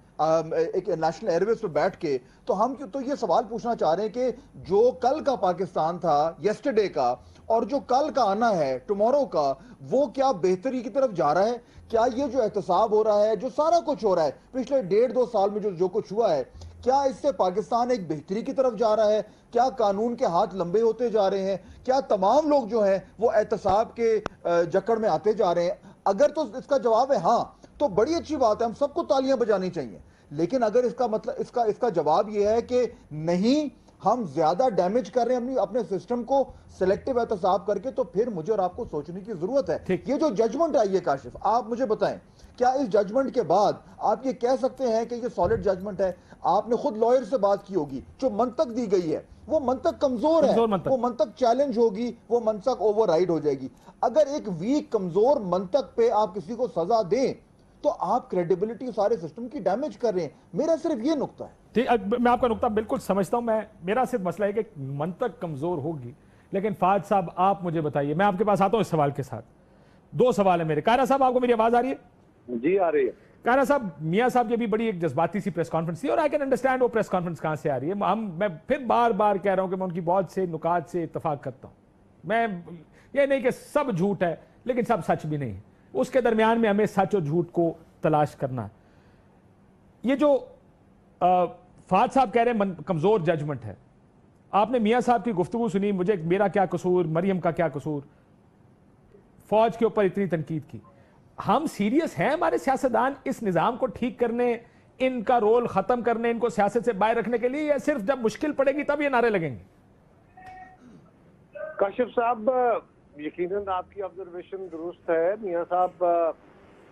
ایک نیشنل ایئر ویز پہ بیٹھ کے, تو ہم تو یہ سوال پوچھنا چاہ رہے ہیں کہ جو کل کا پاکستان تھا یسٹرڈے کا اور جو کل کا آنا ہے ٹمورو کا, وہ کیا بہتری کی طرف جا رہا ہے؟ کیا یہ جو احتساب ہو رہا ہے, جو سارا کچھ ہو رہا ہے پچھلے 1.5-2 سال میں جو کچھ ہوا ہے, کیا اس سے پاکستان ایک بہتری کی طرف جا رہا ہے؟ کیا قانون کے ہاتھ لمبے ہوتے جا رہے ہیں؟ کیا تمام لوگ جو ہیں وہ احتساب کے جکڑ میں آتے جا رہے ہیں؟ اگر تو اس کا جواب ہے ہاں تو بڑی اچھی بات ہے, ہم سب کو تالیاں بجانی چاہیے. لیکن اگر اس کا مطلب اس کا جواب یہ ہے کہ نہیں, ہم زیادہ ڈیمیج کر رہے ہیں اپنے سسٹم کو سلیکٹیو احتساب کر کے, تو پھر مجھے اور آپ کو سوچنے کی ضرورت ہے. یہ جو ججمنٹ آئی ہے کاشف, آپ مجھے بتائیں کیا اس ججمنٹ کے بعد آپ یہ کہہ سکتے ہیں کہ یہ سالڈ ججمنٹ ہے؟ آپ نے خود لائر سے بات کی ہوگی, جو منطق دی گئی ہے وہ منطق کمزور ہے, وہ منطق چیلنج ہوگی, وہ منطق اوور رائڈ ہو جائے گی. اگر ایک ویک کمزور منطق پہ آپ کسی کو سزا دیں تو آپ کریڈیبلٹی سارے سسٹم کی ڈیمیج کر رہے ہیں. میرا صرف یہ نقطہ ہے. میں آپ کا نقطہ بالکل سمجھتا ہوں, میرا صرف مسئلہ ہے کہ منطق کمزور ہوگی. لیکن فہد صاحب آپ مجھے بتائیے, میں آپ کے پاس آتا ہوں اس سوال کے ساتھ. 2 سوال ہیں میرے. قاہرہ صاحب آپ کو میری آواز آ رہی ہے؟ جی آ رہی ہے. قاہرہ صاحب, میاں صاحب کی بھی بڑی ایک جذباتی سی پریس کانفرنس تھی, اور آئی کین انڈرسٹینڈ وہ پریس کانفرنس کہاں سے آ رہی ہے. میں پھر بار بار کہہ رہا ہوں کہ میں ان کی بہت سے نکات سے اتفاق کرتا ہوں. میں یہ نہیں کہ سب جھوٹ ہے لیکن سب سچ بھی نہیں ہے, اس کے درمیان میں ہمیں سچ اور جھوٹ کو تلاش کرنا. یہ جو فہد صاحب کہہ رہے ہیں کمزور ججمنٹ ہے, آپ نے میاں صاحب کی گفتگو سنی, مجھے میرا کیا قصور, مریم کا کیا قصور, فوج کے اوپر اتنی تنقید کی. ہم سیریس ہیں ہمارے سیاستدان اس نظام کو ٹھیک کرنے, ان کا رول ختم کرنے, ان کو سیاست سے باہر رکھنے کے لیے, یا صرف جب مشکل پڑے گی تب یہ نعرے لگیں گے؟ کاشف صاحب, یقیناً آپ کی آبزرویشن درست ہے. میاں صاحب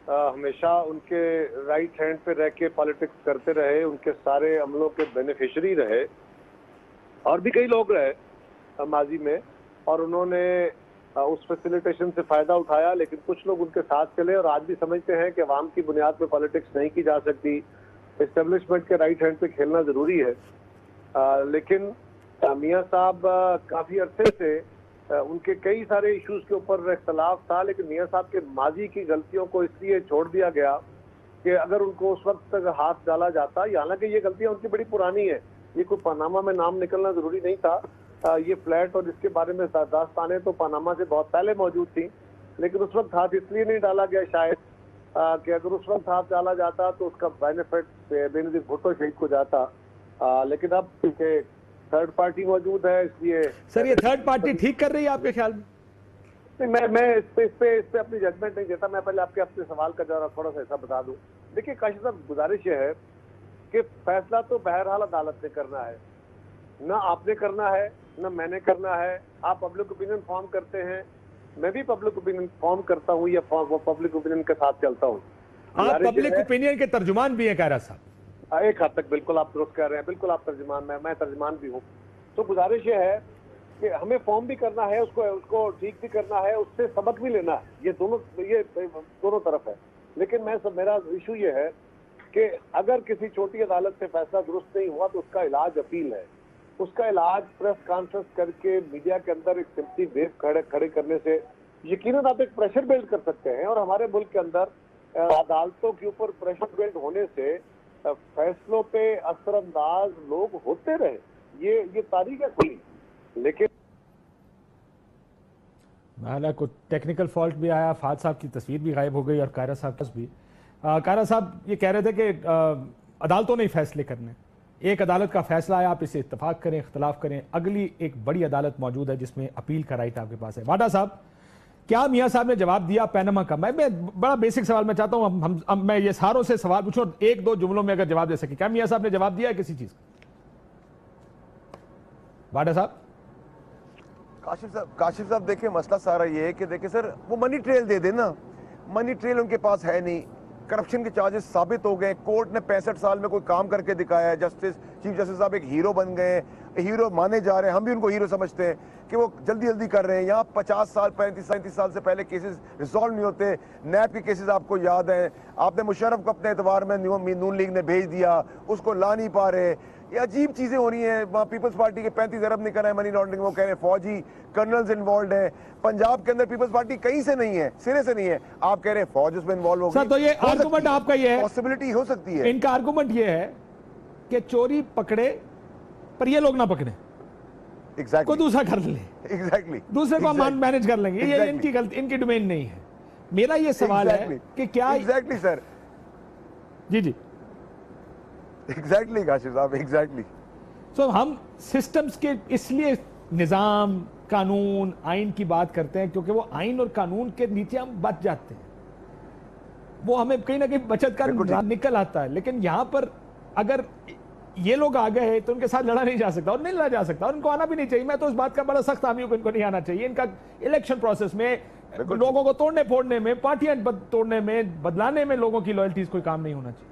ہمیشہ ان کے رائٹ ہینڈ پہ رہ کے پالیٹکس کرتے رہے, ان کے سارے عملوں کے بینیفیشری رہے, اور بھی کئی لوگ رہے ماضی میں, اور انہوں نے اس فیسیلیٹیشن سے فائدہ اٹھایا. لیکن کچھ لوگ ان کے ساتھ چلے اور آج بھی سمجھتے ہیں کہ عوام کی بنیاد پہ پالیٹکس نہیں کی جا سکتی, اسٹیبلشمنٹ کے رائٹ ہینڈ پہ کھیلنا ضروری ہے. لیکن میاں صاحب کافی عرصے سے ان کے کئی سارے ایشوز کے اوپر اختلاف تھا, لیکن میاں صاحب کے ماضی کی غلطیوں کو اس لیے چھوڑ دیا گیا کہ اگر ان کو اس وقت تک ہاتھ ڈالا جاتا, حالانکہ یہ غلطیاں ان کی بڑی پرانی ہے, یہ کوئی پاناما میں نام نکلنا ضروری نہیں تھا. یہ فلیٹ اور اس کے بارے میں داستانیں تو پاناما سے بہت پہلے موجود تھیں, لیکن اس وقت ہاتھ اس لیے نہیں ڈالا گیا شاید کہ اگر اس وقت ہاتھ ڈالا جاتا تو اس کا بینیفٹ بینظیر بھٹو شہید کو جاتا. لیکن اب کیونکہ تھرڈ پارٹی موجود ہے, اس لیے سر یہ تھرڈ پارٹی ٹھیک کر رہی ہے آپ کے خیال میں؟ میں اس پہ اپنی ججمنٹ نہیں دیتا. میں پہلے آپ کے اپنے سوال کا جواب تھوڑا سا ایسا بتا دوں. دیکھیے کاشف صاحب, گزارش یہ ہے کہ فیصلہ تو بہرحال عدالت نے کرنا ہے, نہ آپ نے کرنا ہے نہ میں نے کرنا ہے. آپ پبلک اوپینین فارم کرتے ہیں, میں بھی پبلک اوپینین فارم کرتا ہوں, یا پبلک اوپینین کے ساتھ چلتا ہوں. آپ پبلک اوپینین کے ترجمان بھی ہیں قاہرہ صاحب. ایک حد تک بالکل آپ درست کہہ رہے ہیں, بالکل آپ ترجمان, میں ترجمان بھی ہوں. تو گزارش یہ ہے کہ ہمیں فارم بھی کرنا ہے, اس کو ٹھیک بھی کرنا ہے, اس سے سبق بھی لینا ہے. یہ دونوں طرف ہے. لیکن میرا ایشو یہ ہے کہ اگر کسی چھوٹی عدالت سے فیصلہ درست نہیں ہوا تو اس کا علاج اپیل ہے. اس کا علاج پریس کانفرنس کر کے میڈیا کے اندر ایک سمپٹی ویو کھڑے کرنے سے یقیناً آپ ایک پریشر بلڈ کر سکتے ہیں. اور ہمارے ملک کے اندر عدالتوں کے اوپر پریشر بلڈ ہونے سے فیصلوں پہ اثر انداز لوگ ہوتے رہے. یہ تاریخ ہے کھلی. لیکن حالانکہ کوئی ٹیکنیکل فالٹ بھی آیا, فہد صاحب کی تصویر بھی غائب ہو گئی اور قاہرہ صاحب بھی. قاہرہ صاحب یہ کہہ رہے تھے کہ عدالتوں نے فیصلے کرنے, ایک عدالت کا فیصلہ ہے, آپ اسے اتفاق کریں, اختلاف کریں, اگلی ایک بڑی عدالت موجود ہے جس میں اپیل کا رائٹ آپ کے پاس ہے. واڈا صاحب, کیا میاں صاحب نے جواب دیا پیناما کا؟ میں بڑا بیسک سوال میں چاہتا ہوں, میں یہ ساروں سے سوال پوچھوں, ایک دو جملوں میں اگر جواب دے سکیں. کیا میاں صاحب نے جواب دیا ہے کسی چیز کا؟ واڈا صاحب. کاشف صاحب دیکھیں, مسئلہ سارا یہ ہے کہ دیکھیں سر, وہ منی ٹریل دے دیں نا. منی ٹریل ان کے پاس ہے نہیں. کرپشن کے چارجز ثابت ہو گئے, کورٹ نے 65 سال میں کوئی کام کر کے دکھایا ہے. چیف جسٹس صاحب ایک ہیرو بن گئے ہیں, ہیرو مانے جا رہے ہیں, ہم بھی ان کو ہیرو سمجھتے ہیں کہ وہ جلدی کر رہے ہیں. یہاں 50 سال 35 سال سے پہلے کیسز ریزالو نہیں ہوتے. نیب کے کیسز آپ کو یاد ہیں, آپ نے مشرف کو اپنے اعتبار میں نون لیگ نے بھیج دیا, اس کو لا نہیں پا رہے. یہ عجیب چیزیں ہو رہی ہیں. وہاں پیپلز پارٹی کے 35 ارب نکل رہے ہیں منی لانڈرنگ, وہ کہہ رہے ہیں فوجی کرنلز انوالوڈ ہیں. پنجاب کے اندر پیپلز پارٹی کہیں سے نہیں ہے, سرے سے نہیں ہے, آپ کہہ رہے ہیں فوج اس میں انوالو ہو گئی. سر تو یہ آرگومنٹ آپ کا یہ ہے, پاسبلٹی ہو سکتی ہے. ان کا آرگومنٹ یہ ہے کہ چوری پکڑے پر یہ لوگ نہ پکڑے, کوئی دوسرا کر لے, دوسرے کو ہم مینج کر لیں گے. یہ ان کی غلطی, ان کی ڈومین نہیں ہے. میرا یہ سوال ہے کہ کیا ایگزیکٹلی سر, جی ایگزیکٹلی کاشف صاحب, ایگزیکٹلی. سو ہم سسٹمز کے اس لیے نظام, قانون, آئین کی بات کرتے ہیں کیونکہ وہ آئین اور قانون کے نیچے ہم بچ جاتے ہیں, وہ ہمیں کہیں نہ کہیں بچت کا نکل آتا ہے. لیکن یہاں پر اگر یہ لوگ آ گئے تو ان کے ساتھ لڑا نہیں جا سکتا, اور نہیں لڑا جا سکتا, اور ان کو آنا بھی نہیں چاہیے. میں تو اس بات کا بڑا سخت حامی ہوں کہ ان کو نہیں آنا چاہیے. ان کا الیکشن پروسیس میں لوگوں کو توڑنے پھوڑنے میں, پارٹیاں توڑنے میں, بدلانے میں لوگوں کی لائلٹیز کوئی کام نہیں ہونا چاہیے.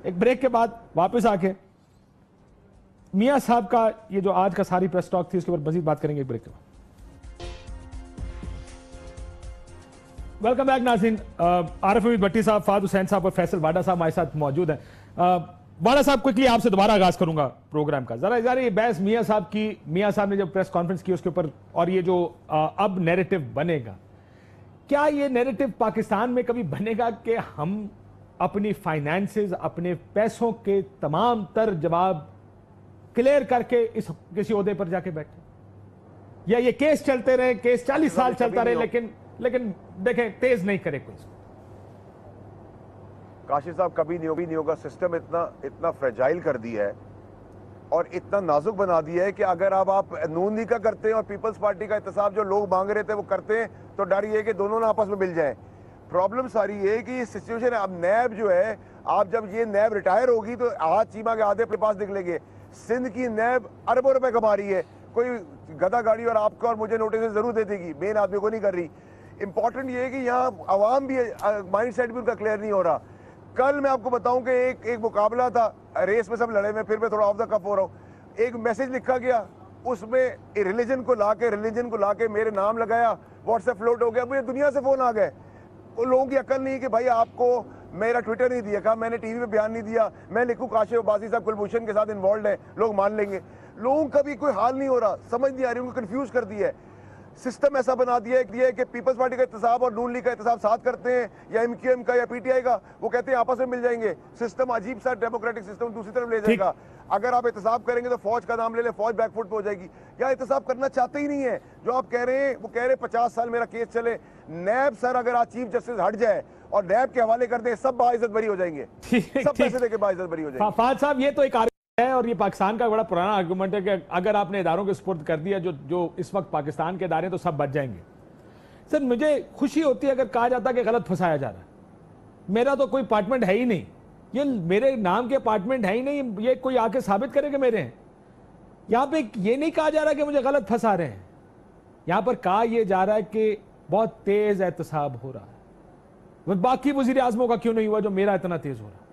ایک بریک کے بعد واپس آ کے میاں صاحب کا یہ جو آج کا ساری پریس ٹاک تھی اس کے اوپر مزید بات کریں گے ایک بریک کے بعد. ویلکم بیک ناظرین. عارف امید بھٹی صاحب, فہد حسین صاحب اور فیصل واڈا صاحب ہمارے ساتھ موجود ہیں. واڈا صاحب کوئکلی آپ سے دوبارہ آغاز کروں گا پروگرام کا. ذرا یہ بحث میاں صاحب کی, میاں صاحب نے جب پریس کانفرنس کی اس کے اوپر, اور یہ جو اب نیریٹو بنے گا, کیا یہ نیریٹو پاکستان میں کبھی بنے گا کہ ہم اپنی فائنینسز, اپنے پیسوں کے تمام تر جواب کلیئر کر کے کسی عہدے پر جا کے بیٹھے, یا یہ کیس چلتے رہے, کیس 40 سال چلتا رہے, لیکن دیکھیں تیز نہیں کرے کوئی. کاشف صاحب کبھی نہیں ہوگا. سسٹم اتنا فریجائل کر دیا ہے اور اتنا نازک بنا دیا ہے کہ اگر آپ نون لیگ کا کرتے ہیں اور پیپلز پارٹی کا احتساب جو لوگ مانگ رہے تھے وہ کرتے ہیں تو ڈر یہ ہے کہ دونوں آپس میں مل جائیں. پرابلم ساری یہ ہے کہ یہ سچویشن ہے. اب نیب جو ہے, آپ جب یہ نیب ریٹائر ہوگی تو ہاتھ چیمہ کے آدھے اپنے پاس نکلیں گے. سندھ کی نیب اربوں روپے کما رہی ہے, کوئی گدھا گاڑی اور آپ کو اور مجھے نوٹس ضرور دے دے گی, مین آدمی کو نہیں کر رہی. امپورٹنٹ یہ ہے کہ یہاں عوام بھی مائنڈ سیٹ بھی ان کا کلیئر نہیں ہو رہا. کل میں آپ کو بتاؤں کہ ایک مقابلہ تھا, ریس میں سب لڑے میں, پھر میں تھوڑا آف دا کف ہو رہا ہوں. ایک میسج لکھا گیا, اس میں ریلیجن کو لا کے میرے نام لگایا, واٹس ایپ فلوٹ ہو گیا. مجھے دنیا سے فون آ گئے. وہ لوگوں کی عقل نہیں کہ بھائی آپ کو میرا ٹویٹر نہیں دیا, کہا میں نے ٹی وی پہ بیان نہیں دیا, میں لکھوں کاشف عباسی صاحب کلبھوشن کے ساتھ انوالوڈ ہیں, لوگ مان لیں گے. لوگوں کا بھی کوئی حال نہیں ہو رہا, سمجھ نہیں آ رہی, ان کو کنفیوز کر دیا ہے. سسٹم ایسا بنا دیا ہے کہ پیپلز پارٹی کا احتساب اور نون لیگ کا احتساب ساتھ کرتے ہیں, یا ایم کیو ایم کا یا پی ٹی آئی کا, وہ کہتے ہیں آپس میں مل جائیں گے. سسٹم عجیب سا ڈیموکریٹک سسٹم دوسری طرف لے جائے گا. اگر آپ احتساب کریں گے تو فوج کا نام لے لیں, فوج بیک فٹ پہ ہو جائے گی. یا احتساب کرنا چاہتے ہی نہیں ہے. جو آپ کہہ رہے ہیں, وہ کہہ رہے 50 سال میرا کیس چلے. نیب سر اگر آج چیف جسٹس ہٹ جائے اور نیب کے حوالے کر دیں, سب باعزت بری ہو جائیں گے, سب پیسے دے کے باعزت بری ہو جائیں گے. فہد صاحب یہ تو ایک ہے, اور یہ پاکستان کا بڑا پرانا آرگومنٹ ہے کہ اگر آپ نے اداروں کے سپرد کر دیا جو اس وقت پاکستان کے ادارے ہیں تو سب بچ جائیں گے. سر مجھے خوشی ہوتی ہے اگر کہا جاتا کہ غلط پھنسایا جا رہا ہے. میرا تو کوئی اپارٹمنٹ ہے ہی نہیں, یہ میرے نام کے اپارٹمنٹ ہے ہی نہیں, یہ کوئی آ کے ثابت کرے کہ میرے ہیں. یہاں پہ یہ نہیں کہا جا رہا کہ مجھے غلط پھنسا رہے ہیں, یہاں پر کہا یہ جا رہا ہے کہ بہت تیز احتساب ہو رہا ہے. باقی وزیر اعظموں کا کیوں نہیں ہوا جو میرا اتنا تیز ہو رہا ہے؟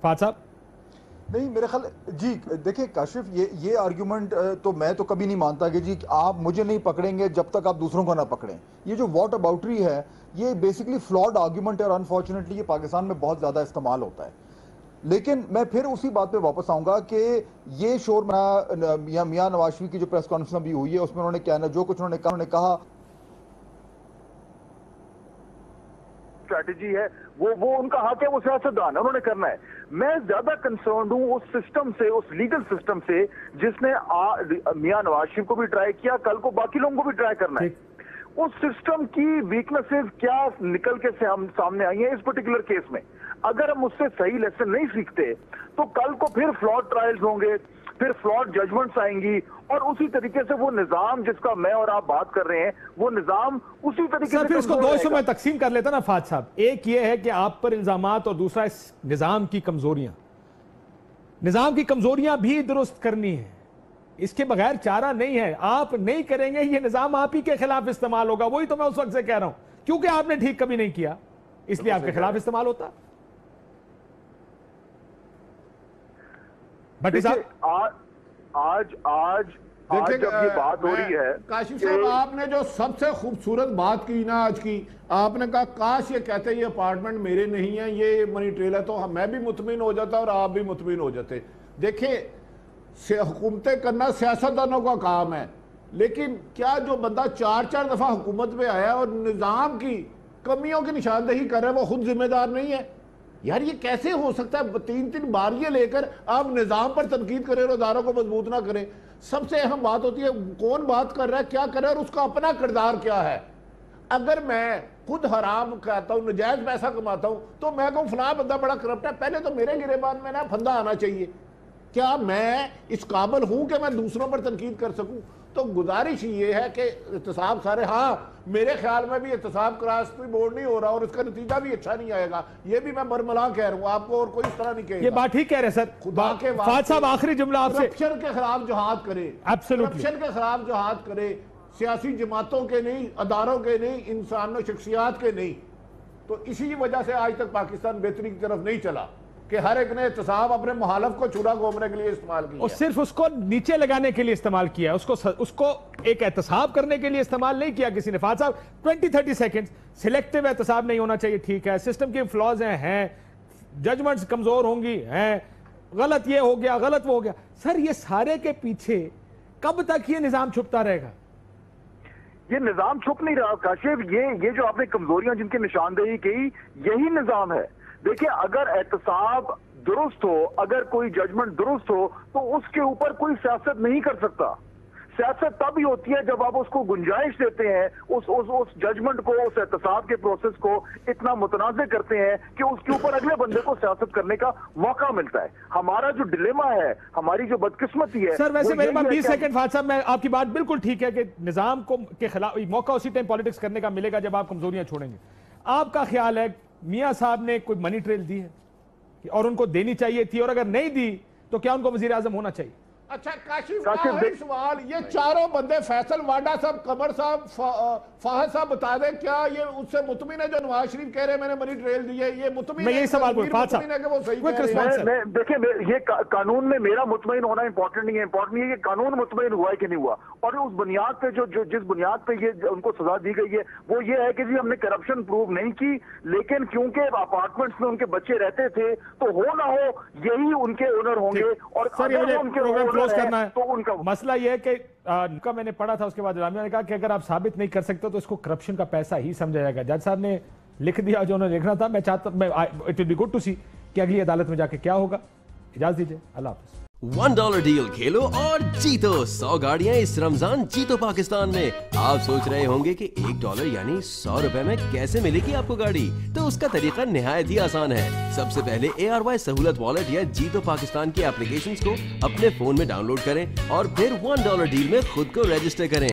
فہد صاحب نہیں میرے خیال جی دیکھیں کاشف یہ آرگیومنٹ تو میں تو کبھی نہیں مانتا کہ جی آپ مجھے نہیں پکڑیں گے جب تک آپ دوسروں کو نہ پکڑیں. یہ جو واٹ اباؤٹری ہے یہ بیسکلی فلاڈ آرگیومنٹ ہے اور انفارچونیٹلی یہ پاکستان میں بہت زیادہ استعمال ہوتا ہے. لیکن میں پھر اسی بات پہ واپس آؤں گا کہ یہ شور میاں نواز شریف کی جو پریس کانفرنس بھی ہوئی ہے اس میں انہوں نے کیا جو کچھ انہوں نے کہا اسٹریٹجی ہے وہ ان کا حق ہے, وہ سیاستدان ہے, انہوں نے کرنا ہے. میں زیادہ کنسرنڈ ہوں اس سسٹم سے, اس لیگل سسٹم سے جس نے میاں نواز شریف کو بھی ٹرائی کیا, کل کو باقی لوگوں کو بھی ٹرائی کرنا ہے. اس سسٹم کی ویکنسز کیا نکل کے سامنے آئی ہیں اس پرٹیکولر کیس میں. اگر ہم اس سے صحیح لیسن نہیں سیکھتے تو کل کو پھر فلاڈ ٹرائلز ہوں گے, پھر فلاڈ ججمنٹس آئیں گی, اور اسی طریقے سے وہ نظام جس کا میں اور آپ بات کر رہے ہیں وہ نظام اسی طریقے سے پھر اس کو دو حصوں میں تقسیم کر لیتا نا فہد صاحب. ایک یہ ہے کہ آپ پر الزامات اور دوسرا اس نظام کی کمزوریاں. نظام کی کمزوریاں بھی درست کرنی ہیں, اس کے بغیر چارہ نہیں ہے. آپ نہیں کریں گے یہ نظام آپ ہی کے خلاف استعمال ہوگا. وہی تو میں اس وقت سے کہہ رہا ہوں, کیونکہ آپ نے ٹھیک کبھی نہیں کیا اس لیے آپ کے خلاف استعمال ہوتا. آج جب یہ بات ہو رہی ہے کاشف صاحب آپ نے جو سب سے خوبصورت بات کی نا آج کی, آپ نے کہا کاش یہ کہتے یہ اپارٹمنٹ میرے نہیں ہیں, یہ منی ٹریل ہے, تو میں بھی مطمئن ہو جاتا اور آپ بھی مطمئن ہو جاتے. دیکھیں حکومتیں کرنا سیاستدانوں کا کام ہے, لیکن کیا جو بندہ 4 دفعہ حکومت میں آیا اور نظام کی کمیوں کی نشاندہی کر رہا ہے وہ خود ذمہ دار نہیں ہے؟ یار یہ کیسے ہو سکتا ہے 3 باریاں لے کر آپ نظام پر تنقید کریں اور اداروں کو مضبوط نہ کریں؟ سب سے اہم بات ہوتی ہے کون بات کر رہا ہے, کیا کر رہا ہے, اور اس کا اپنا کردار کیا ہے. اگر میں خود حرام کھاتا ہوں, نجائز پیسہ کماتا ہوں, تو میں کہوں فلاں بندہ بڑا کرپٹ ہے, پہلے تو میرے گریبان میں نا پھندا آنا چاہیے. کیا میں اس قابل ہوں کہ میں دوسروں پر تنقید کر سکوں؟ تو گزارش یہ ہے کہ احتساب سارے, ہاں میرے خیال میں بھی احتساب کراسپی بورڈ نہیں ہو رہا اور اس کا نتیجہ بھی اچھا نہیں آئے گا, یہ بھی میں برملا کہہ رہا ہوں, آپ کو اور کوئی اس طرح نہیں کہے گا. یہ بات ٹھیک کہہ رہے سر. خدا کے فہد صاحب آخری جملہ آپ سے. کرپشن کے خلاف جہاد کرے, کرپشن کے خلاف جہاد کرے, سیاسی جماعتوں کے نہیں, اداروں کے نہیں, انسانوں شخصیات کے نہیں. تو اسی وجہ سے آج تک پاکستان بہتری کی طرف نہیں چلا کہ ہر ایک نے احتساب اپنے محالف کو چورا گھومنے کے لیے استعمال کیا, اور صرف اس کو نیچے لگانے کے لیے استعمال کیا, اس کو ایک احتساب کرنے کے لیے استعمال نہیں کیا کسی نے. فہد صاحب 20-30 سیکنڈ, سلیکٹیو احتساب نہیں ہونا چاہیے, ٹھیک ہے, سسٹم کی فلاز ہیں, ججمنٹس کمزور ہوں گی ہیں, غلط یہ ہو گیا, غلط وہ ہو گیا. سر یہ سارے کے پیچھے کب تک یہ نظام چھپتا رہے گا؟ یہ نظام چھپ نہیں رہا کاشف. یہ جو آپ نے کمزوریاں جن کی نشاندہی کی, یہی نظام ہے. دیکھیں اگر احتساب درست ہو, اگر کوئی ججمنٹ درست ہو, تو اس کے اوپر کوئی سیاست نہیں کر سکتا. سیاست تب ہی ہوتی ہے جب آپ اس کو گنجائش دیتے ہیں, اس ججمنٹ کو, اس احتساب کے پروسیس کو اتنا متنازع کرتے ہیں کہ اس کے اوپر اگلے بندے کو سیاست کرنے کا موقع ملتا ہے. ہمارا جو ڈیلیما ہے, ہماری جو بدقسمتی ہے. سر ویسے میرے پاس 20 سیکنڈ فہد صاحب, میں آپ کی بات بالکل ٹھیک ہے کہ نظام کے خلاف موقع اسی ٹائم پالیٹکس کرنے کا ملے گا جب آپ کمزوریاں چھوڑیں گے. آپ کا خیال ہے میاں صاحب نے کوئی منی ٹریل دی ہے اور ان کو دینی چاہیے تھی, اور اگر نہیں دی تو کیا ان کو وزیر اعظم ہونا چاہیے؟ اچھا کاشف آخری سوال, یہ چاروں بندے فیصل واڈا صاحب, قمر صاحب, فہد صاحب بتا دیں کیا یہ اس سے مطمئن ہے جو نواز شریف کہہ رہے ہیں میں نے منی ٹریل دی ہے, یہ مطمئن میں یہی سوال پوچھ فہد ہے کہ وہ صحیح کہہ رہے ہیں؟ دیکھیں یہ قانون میں میرا مطمئن ہونا امپورٹنٹ نہیں ہے, امپورٹنٹ یہ کہ قانون مطمئن ہوا ہے کہ نہیں ہوا, اور اس بنیاد پہ جس بنیاد پہ یہ ان کو سزا دی گئی ہے وہ یہ ہے کہ جی ہم نے کرپشن پروو نہیں کی, لیکن کیونکہ اپارٹمنٹس میں ان کے بچے رہتے تھے تو ہو نہ ہو یہی ان کے اونر ہوں گے, اور اگر ان کے کرنا ہے تو ان کا مسئلہ یہ ہے کہ میں نے پڑھا تھا, اس کے بعد جامعہ نے کہا کہ اگر آپ ثابت نہیں کر سکتے تو اس کو کرپشن کا پیسہ ہی سمجھا جائے گا. جج صاحب نے لکھ دیا جو انہوں نے لکھنا تھا. میں چاہتا ہوں it will be good to see کہ اگلی عدالت میں جا کے کیا ہوگا. اجازت دیجیے, اللہ حافظ. $1 ڈیل کھیلو اور جیتو 100 گاڑیاں اس رمضان جیتو پاکستان میں. آپ سوچ رہے ہوں گے کہ $1 یعنی 100 روپے میں کیسے ملے گی آپ کو گاڑی؟ تو اس کا طریقہ نہایت ہی آسان ہے. سب سے پہلے ARY سہولت والیٹ یا جیتو پاکستان کی اپلیکیشنز کو اپنے فون میں ڈاؤن لوڈ کریں اور پھر $1 ڈیل میں خود کو رجسٹر کریں.